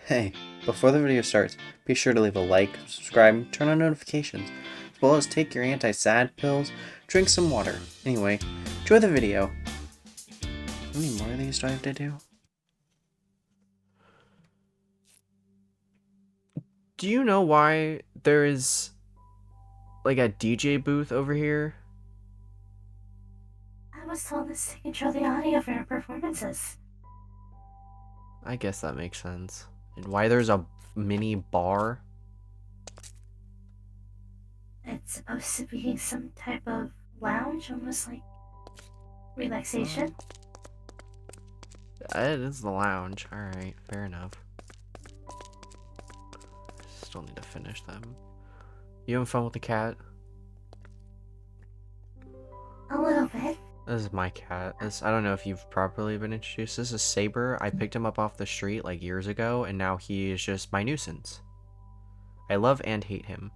Hey, before the video starts, be sure to leave a like, subscribe, turn on notifications, as well as take your anti-sad pills, drink some water. Anyway, enjoy the video. How many more of these do I have to do? Do you know why there is like a DJ booth over here? I was told this to control the audio for our performances. I guess that makes sense. And why there's a mini bar? It's supposed to be some type of lounge, almost like relaxation. It is the lounge. Alright, fair enough. Still need to finish them. You having fun with the cat? A little bit. This is my cat. I don't know if you've properly been introduced. This is Saber. I picked him up off the street like years ago, and now he is just my nuisance. I love and hate him.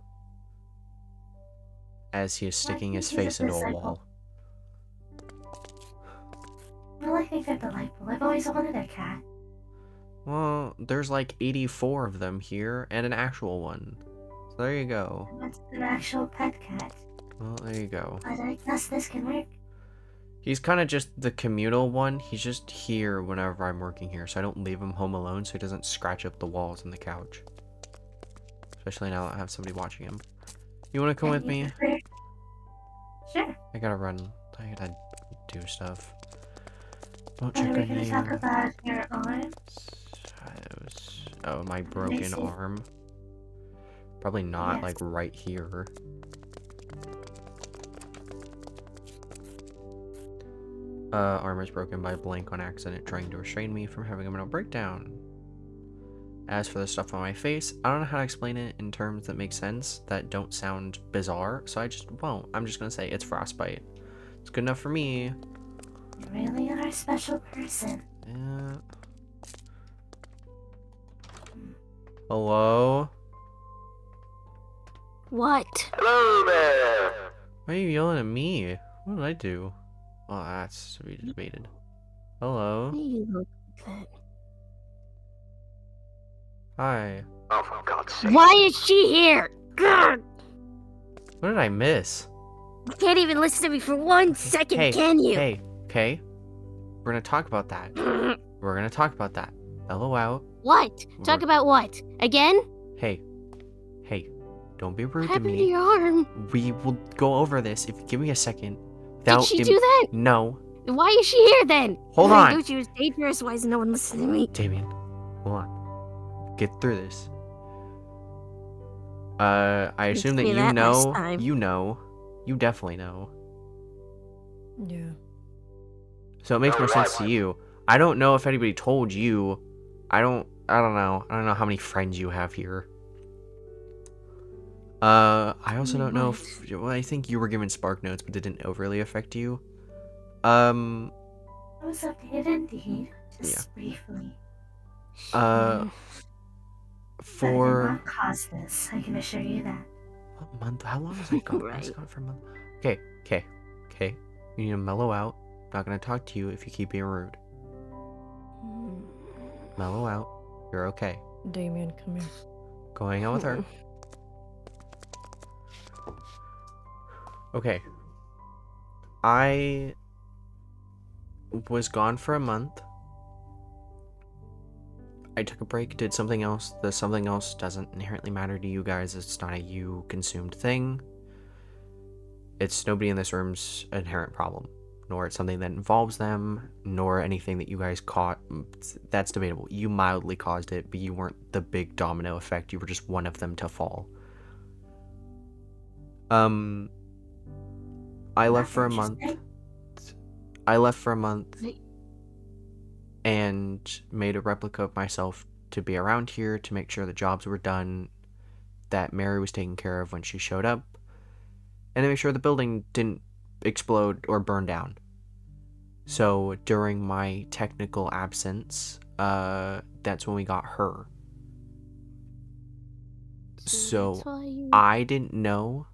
As he is sticking his face into a wall. Well, I think they're delightful. I've always wanted a cat. Well, there's like 84 of them here, and an actual one. So there you go. And that's an actual pet cat. Well, there you go. But I guess this can work. He's kind of just the communal one. He's just here whenever I'm working here, so I don't leave him home alone so he doesn't scratch up the walls and the couch. Especially now that I have somebody watching him. You want to come with me? Sure. I gotta run. I gotta do stuff. Don't What check are we on gonna you. talk about your arm? Oh, my broken arm. Probably not, Yes. like, right here. Arm is broken by blank on accident, trying to restrain me from having a mental breakdown. As for the stuff on my face, I don't know how to explain it in terms that make sense, that don't sound bizarre, so I just won't. I'm just gonna say it's frostbite. It's good enough for me. You really are a special person. Yeah. Hello? What? Hello there! Why are you yelling at me? What did I do? Well, that's to be debated. Hello? Why you look like that? Hi. Oh, for God's sake. Why is she here? Grr! What did I miss? You can't even listen to me for 1 second, Hey, can you? hey, okay? We're gonna talk about that. We're gonna talk about that. Mellow out. What? Talk about what? Again? Hey. Hey. Don't be rude What to happened to me. your arm? We will go over this if you give me a second. Did she do that? No. Then why is she here then? Hold I on. knew she was dangerous. Why is no one listening to me? Damien, hold on. Get through this. I assume that me you that last know. time. You know. You definitely know. Yeah. So it makes more sense to you. I don't know if anybody told you. I don't know. I don't know how many friends you have here. I also don't know if, well, I think you were given spark notes, but it didn't overly affect you. I was updated indeed. Just briefly. That did For not cause this, I can assure you that. what month? How long has it gone? Right. It's gone for a month. Okay. You need to mellow out. Not gonna talk to you if you keep being rude. Mellow out. You're okay. Damien, come here. Go hang out with her. Okay. I was gone for a month. I took a break, did something else. The something else doesn't inherently matter to you guys. It's not a you consumed thing. It's nobody in this room's inherent problem. Nor it's something that involves them, nor anything that you guys caught. That's debatable. You mildly caused it, but you weren't the big domino effect. You were just one of them to fall. I left for a month. And made a replica of myself to be around here to make sure the jobs were done, that Mary was taken care of when she showed up, and to make sure the building didn't explode or burn down. So during my technical absence, that's when we got her. So I didn't know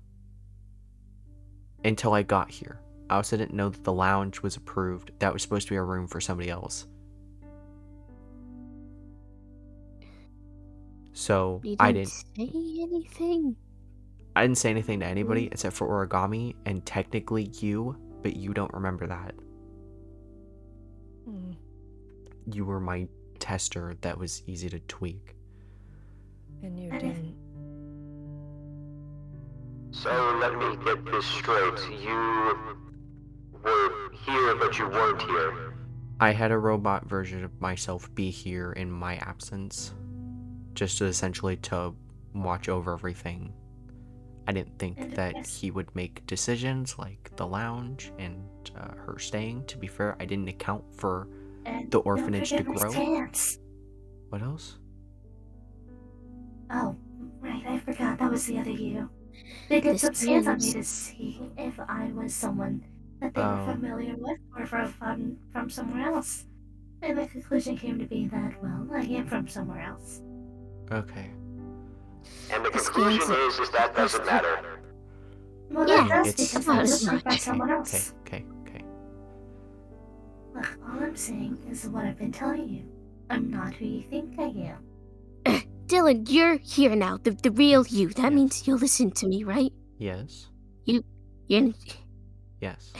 until I got here. I also didn't know that the lounge was approved. That was supposed to be a room for somebody else. So You I didn't didn't say anything. say anything to anybody except for Origami and technically you, but you don't remember that. Hmm. You were my tester that was easy to tweak. And you And if- didn't. So let me get this straight. You were here, but you weren't here. I had a robot version of myself be here in my absence, just to essentially to watch over everything. I didn't think And that yes. he would make decisions like the lounge and her staying. To be fair, I didn't account for And the don't orphanage to forget my grow. stance. What else? Oh, right, I forgot that was the other you. They did The some scans on me scans. to see if I was someone that they Oh. were familiar with or from somewhere else. And the conclusion came to be that, well, I am from somewhere else. Okay. And the The conclusion scans is that doesn't matter. Well, Yeah, that does it's because not I was as approved by much. someone else. Okay. Look, all I'm saying is what I've been telling you. I'm not who you think I am. Dylan, you're here now. The real you. That Yes. means you'll listen to me, right? Yes. You're. Yes.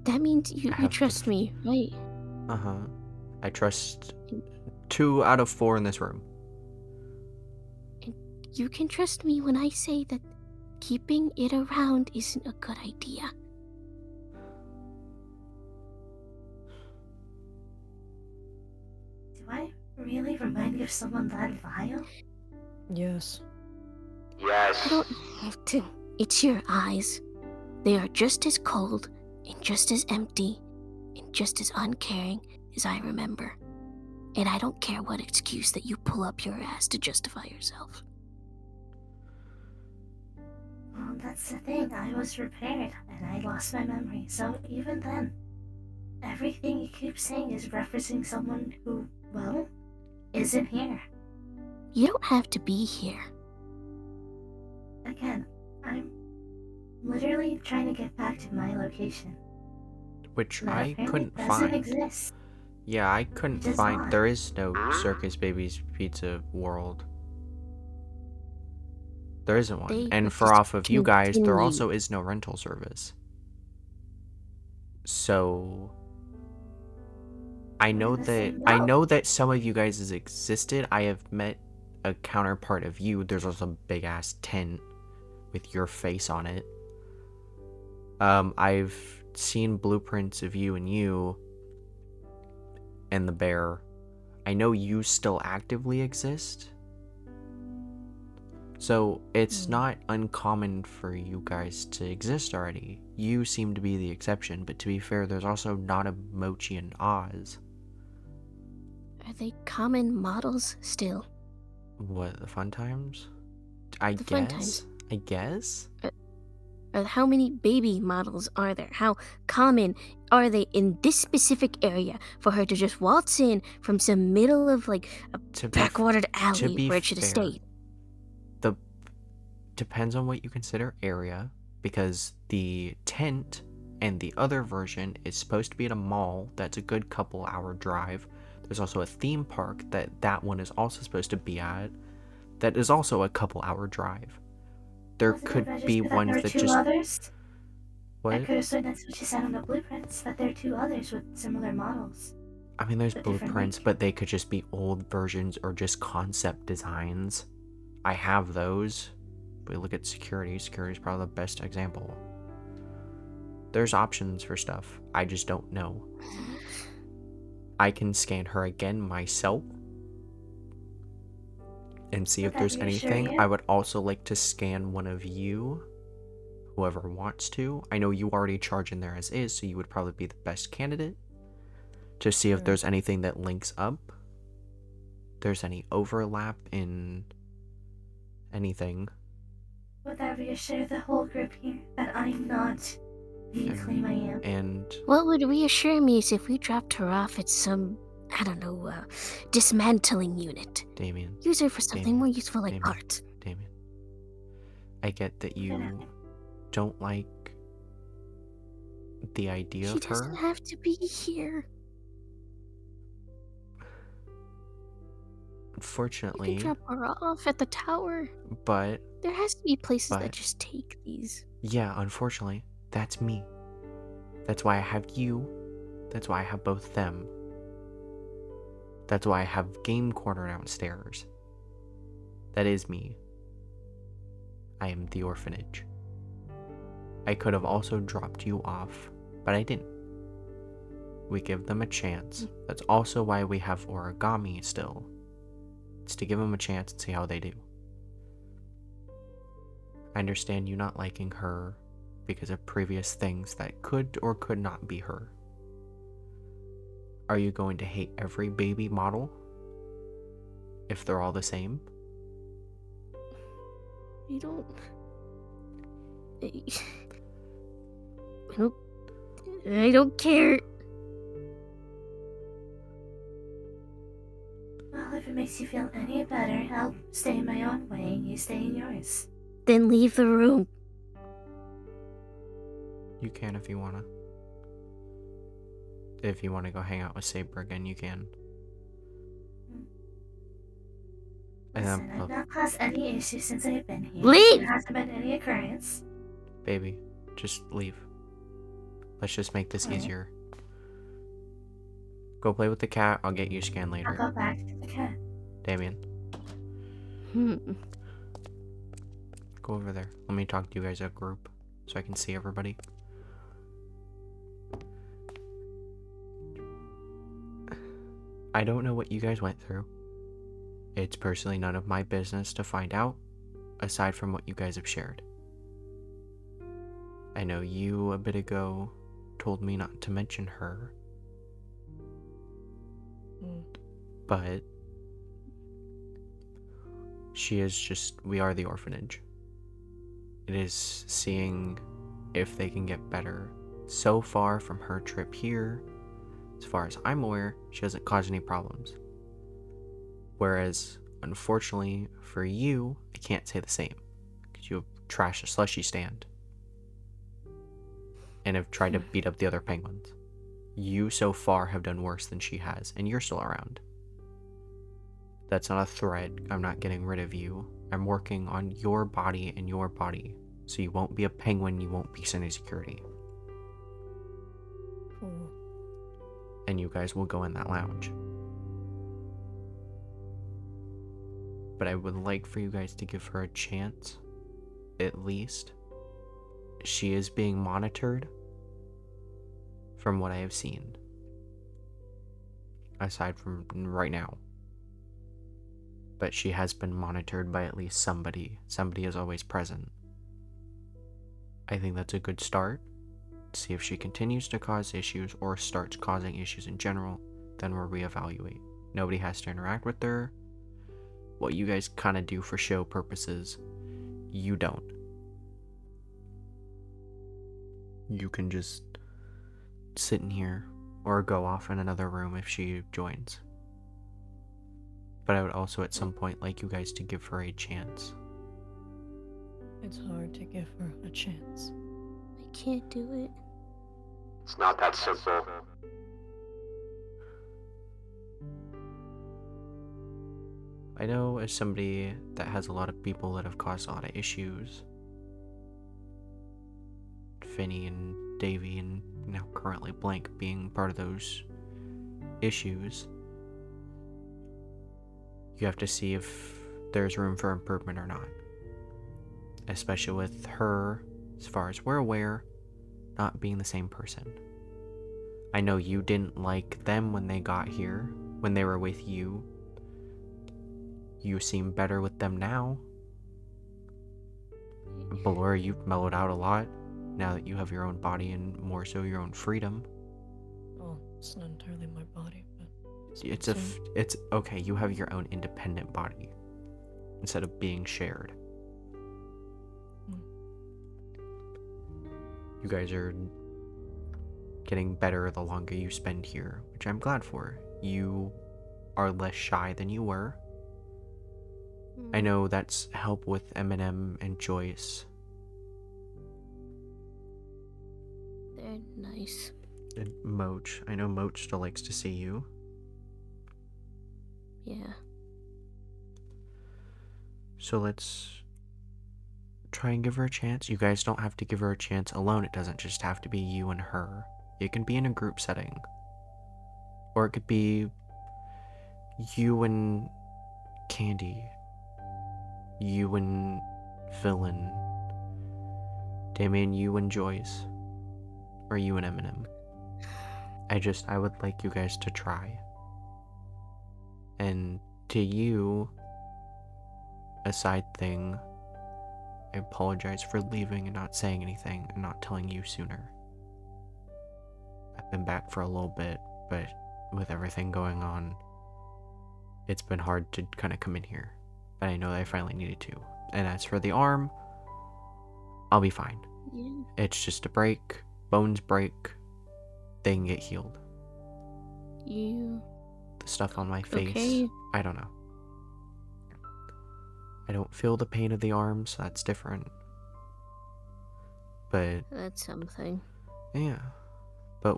That means I you have trust the- me, right? Uh-huh. I trust 2 out of 4 in this room. You can trust me when I say that keeping it around isn't a good idea. Do I really remind you of someone that vile? Yes. You Yes. don't have to. It's your eyes. They are just as cold and just as empty and just as uncaring as I remember. And I don't care what excuse that you pull up your ass to justify yourself. Well, that's the thing. I was repaired and I lost my memory. So even then, everything you keep saying is referencing someone who, well, isn't here. You don't have to be here. Again, I'm literally trying to get back to my location. Which That I apparently couldn't doesn't find. exist. Yeah, I couldn't It does find. not. There is no Circus Baby's Pizza World. There isn't one. They And would for just off of you guys, there continue. also is no rental service. So I know Yes that and I no. know that some of you guys has existed. I have met a counterpart of you. There's also a big ass tent with your face on it. I've seen blueprints of you and the bear. I know you still actively exist. So it's not uncommon for you guys to exist already. You seem to be the exception, but to be fair, there's also not a Mochi and Oz. Are they common models still? What, the fun times? I The guess. Fun Times. I guess? Or how many baby models are there? How common are they in this specific area for her to just waltz in from some middle of like a To be f- backwatered to alley be where it should have fair, stayed? the depends on what you consider area, because the tent and the other version is supposed to be at a mall that's a good couple hour drive. There's also a theme park that one is also supposed to be at that is also a couple hour drive. There Wasn't it could registered be that ones there were that two just others? I what? could have sworn that's what you said on the blueprints, that there are two others with similar models. I mean, there's a different blueprints, make. but they could just be old versions or just concept designs. I have those. But look at security. Security is probably the best example. There's options for stuff. I just don't know. I can scan her again myself and see Would if that there's reassure anything. you? I would also like to scan one of you, whoever wants to. I know you already charge in there as is, so you would probably be the best candidate to see if there's anything that links up. There's any overlap in anything. Would that reassure the whole group here that I'm not who you claim I am? And What would reassure me is if we dropped her off at some, I don't know, dismantling unit. Damien, Use her for something Damien, more useful like Damien. parts. Damien, I get that you don't like the idea She of her. doesn't have to be here. unfortunately, You can drop her off at the tower. but There has to be places But- that just take these. yeah, unfortunately, that's me. That's why I have you. That's why I have both them. That's why I have Game Corner downstairs. That is me. I am the orphanage. I could have also dropped you off, but I didn't. We give them a chance. That's also why we have origami still. It's to give them a chance and see how they do. I understand you not liking her because of previous things that could or could not be her. Are you going to hate every baby model if they're all the same? I don't. I don't. I don't care. Well, if it makes you feel any better, I'll stay in my own way and you stay in yours. Then leave the room. You can if you wanna. If you wanna go hang out with Saber again, you can. Listen, I've not caused any issues since I've been here. Leave! There hasn't been any occurrence. Baby, just leave. Let's just make this Alright. easier. Go play with the cat, I'll get you scanned I'll later. go back to the cat. Damien, Hmm. go over there. Let me talk to you guys as a group so I can see everybody. I don't know what you guys went through. It's personally none of my business to find out, aside from what you guys have shared. I know you a bit ago told me not to mention her, but she is just, we are the orphanage. It is seeing if they can get better. So far from her trip here, as far as I'm aware, she hasn't caused any problems. Whereas, unfortunately for you, I can't say the same, because you have trashed a slushy stand and have tried to beat up the other penguins. You so far have done worse than she has, and you're still around. That's not a threat. I'm not getting rid of you. I'm working on your body and your body, so you won't be a penguin, you won't be City Security. And you guys will go in that lounge. But I would like for you guys to give her a chance, at least. She is being monitored from what I have seen. Aside from right now. But she has been monitored by at least somebody. Somebody is always present. I think that's a good start. See if she continues to cause issues or starts causing issues in general, then we'll reevaluate. Nobody has to interact with her. What you guys kind of do for show purposes, you don't. You can just sit in here or go off in another room if she joins. But I would also at some point like you guys to give her a chance. It's hard to give her a chance. I can't do it. It's not that simple. I know as somebody that has a lot of people that have caused a lot of issues, Finny and Davey and now currently Blank being part of those issues, you have to see if there's room for improvement or not. Especially with her, as far as we're aware, not being the same person. I know you didn't like them when they got here, when they were with you. You seem better with them now. Ballora, you've mellowed out a lot now that you have your own body and more so your own freedom. Oh, it's not entirely my body, but It's okay, you have your own independent body instead of being shared. You guys are getting better the longer you spend here, which I'm glad for. You are less shy than you were. I know that's help with Eminem and Joyce. They're nice. And Moach. I know Moach still likes to see you. Yeah. So let's try and give her a chance. You guys don't have to give her a chance alone. It doesn't just have to be you and her. It can be in a group setting. Or it could be you and Candy. You and Villain. Damien, you and Joyce. Or you and Eminem. I would like you guys to try. And to you, a side thing, I apologize for leaving and not saying anything and not telling you sooner. I've been back for a little bit, but with everything going on, it's been hard to kind of come in here. But I know that I finally needed to. And as for the arm, I'll be fine. Yeah. It's just a break, bones break, they can get healed. You The stuff on my face, okay? I don't know. I don't feel the pain of the arm, so that's different. But That's something. yeah. But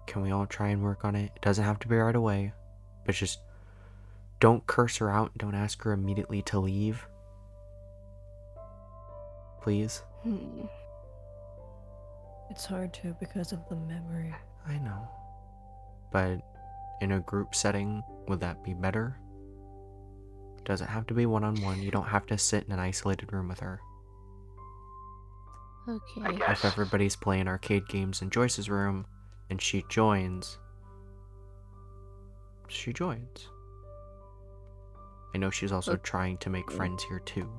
can we all try and work on it? It doesn't have to be right away. But just don't curse her out. Don't ask her immediately to leave. Please. It's hard to because of the memory. I know. But in a group setting, would that be better? Doesn't have to be one-on-one. You don't have to sit in an isolated room with her. Okay. If everybody's playing arcade games in Joyce's room and she joins, she joins. I know she's also trying to make friends here too.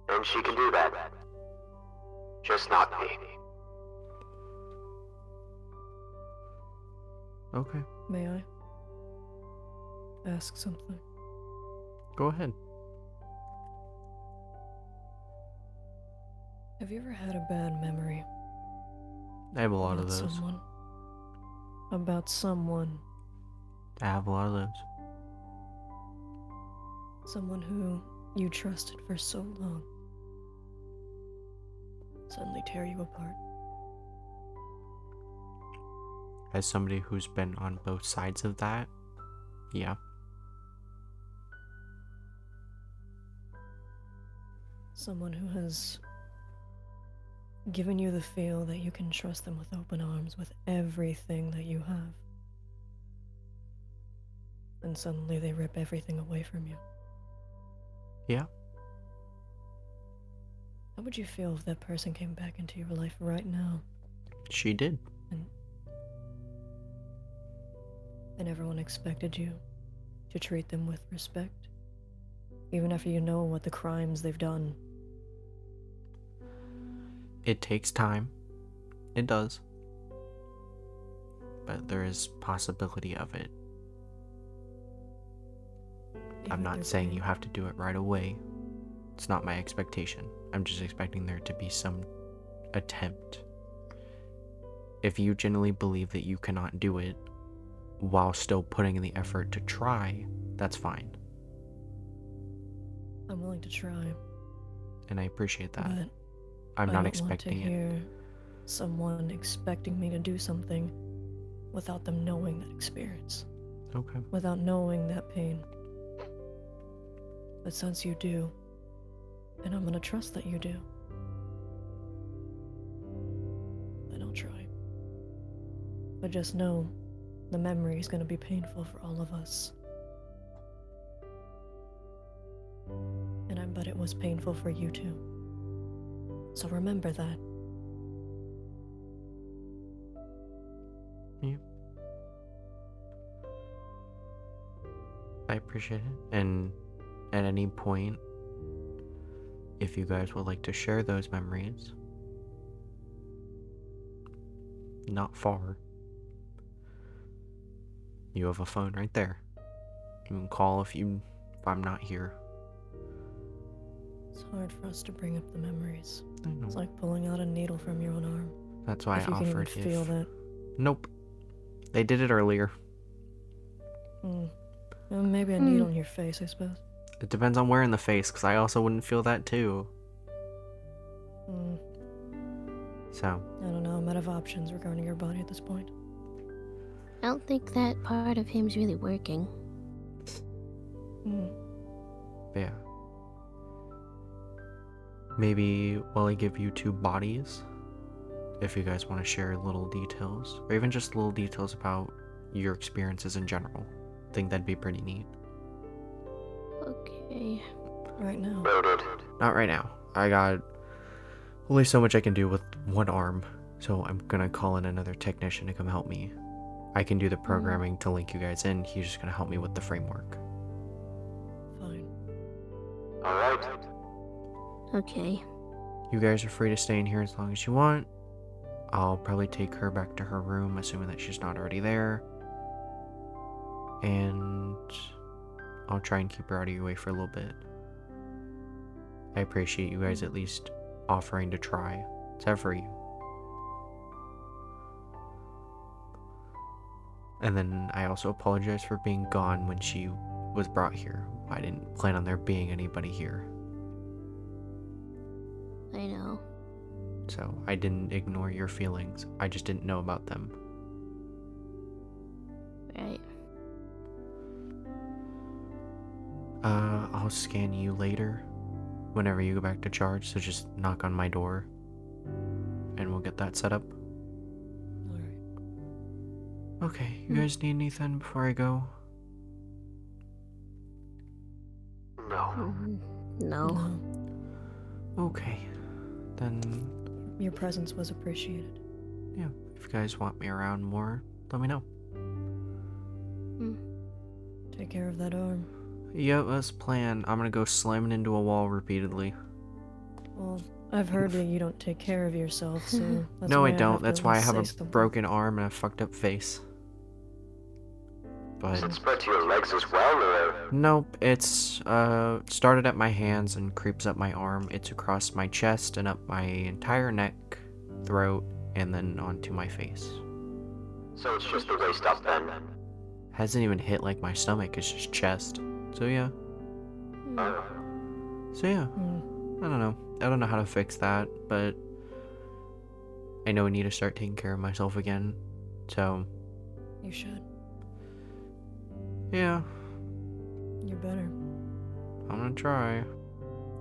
And she can do that. Just not me. Okay, May I ask something? go ahead. Have you ever had a bad memory I have a lot of about those. someone? About someone. I have a lot of those. Someone who you trusted for so long. Suddenly tear you apart. As somebody who's been on both sides of that, yeah. Someone who has given you the feel that you can trust them with open arms with everything that you have. And suddenly they rip everything away from you. Yeah. How would you feel if that person came back into your life right now She did. and everyone expected you to treat them with respect? Even after you know what the crimes they've done. It takes time. It does. But there is possibility of it. I'm Even not through saying pain. you have to do it right away. It's not my expectation. I'm just expecting there to be some attempt. If you genuinely believe that you cannot do it while still putting in the effort to try, that's fine. I'm willing to try, And I appreciate that. but I'm I not don't expecting want to it. hear someone expecting me to do something without them knowing that experience, Okay. without knowing that pain. But since you do, and I'm gonna trust that you do, then I'll try. But just know, the memory is gonna be painful for all of us. And I bet it was painful for you too. So remember that. I appreciate it. And at any point, if you guys would like to share those memories, not far, you have a phone right there. You can call if I'm not here. It's hard for us to bring up the memories. I know. It's like pulling out a needle from your own arm. That's why If I you can even offered feel that. Nope. They did it earlier. Maybe a needle in your face, I suppose. It depends on where in the face, because I also wouldn't feel that too. So, I don't know, I'm out of options regarding your body at this point. I don't think that part of him's really working. But yeah. Maybe while I give you 2 bodies, if you guys want to share little details, or even just little details about your experiences in general. I think that'd be pretty neat. Okay. Right now. Noted. Not right now. I got only so much I can do with 1 arm, so I'm gonna call in another technician to come help me. I can do the programming to link you guys in. He's just gonna help me with the framework. Fine. Alright. Okay. You guys are free to stay in here as long as you want. I'll probably take her back to her room, assuming that she's not already there. And I'll try and keep her out of your way for a little bit. I appreciate you guys at least offering to try. It's that for you. And then I also apologize for being gone when she was brought here. I didn't plan on there being anybody here. I know. So I didn't ignore your feelings. I just didn't know about them. Right. I'll scan you later whenever you go back to charge, so just knock on my door and we'll get that set up. Alright. Okay, you guys need anything before I go? No. No. No. Okay, then Your presence was appreciated. yeah, if you guys want me around more, let me know. Take care of that arm. Yep, that's the plan. I'm gonna go slamming into a wall repeatedly. Well, I've heard that you don't take care of yourself, so that's No, why I don't. have to That's at why I least have say a something. broken arm and a fucked up face. Does it But spread to your legs as well, or? nope, it's started at my hands and creeps up my arm. It's across my chest and up my entire neck, throat, and then onto my face. So it's just the waist up then? Hasn't even hit like my stomach, it's just chest. So yeah. Oh. So yeah. I don't know. I don't know how to fix that, but I know I need to start taking care of myself again. So You should. yeah, You're better. I'm gonna try.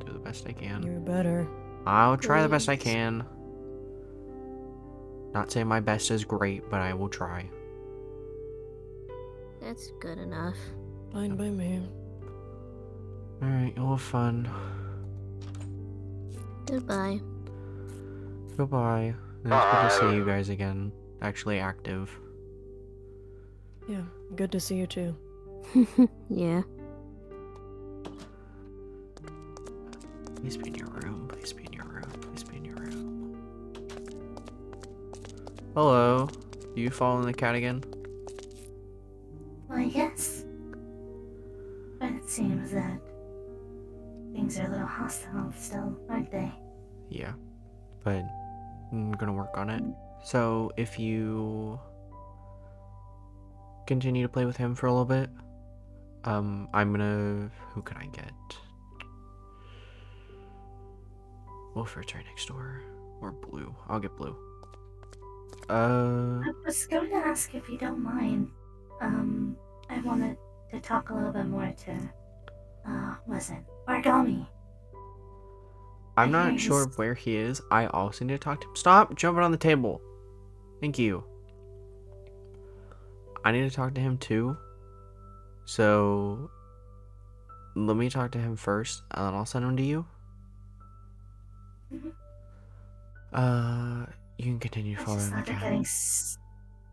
Do the best I can. You're better. I'll try the best I Please. can. Not saying my best is great, but I will try. That's good enough. Fine by me. Alright, you'll have fun. Goodbye. Goodbye. And it's good to see you guys again. Actually active. Yeah, good to see you too. Yeah. Please be in your room. Please be in your room. Please be in your room. Hello. You following the cat again? Why, yes. But it seems that things are a little hostile still, aren't they? Yeah. But I'm gonna work on it. So if you continue to play with him for a little bit, I'm gonna... Who can I get? Wilfred's right next door. Or Blue. I'll get Blue. I was going to ask if you don't mind. I wanted to talk a little bit more to, was it Origami? I'm I hear not sure he's- where he is. I also need to talk to him. Stop jumping on the table. Thank you. I need to talk to him too. So let me talk to him first, and then I'll send him to you. You can continue I just following the thought they're cat. getting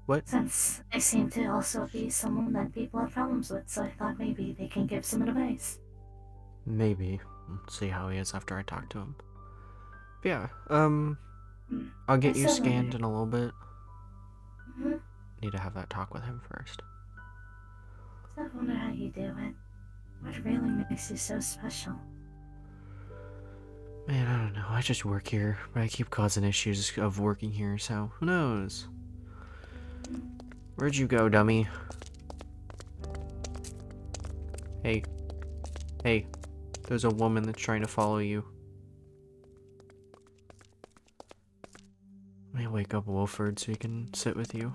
What? since I seem to also be someone that people have problems with, so I thought maybe they can give some advice. Maybe. We'll see how he is after I talk to him. But yeah, I'll get I you still scanned wonder- in a little bit. Mm-hmm. Need to have that talk with him first. So I wonder how you do it. What really makes you so special? Man, I don't know. I just work here, but I keep causing issues of working here, so who knows? Where'd you go, dummy? Hey. Hey. There's a woman that's trying to follow you. Let me wake up Wilfred so he can sit with you.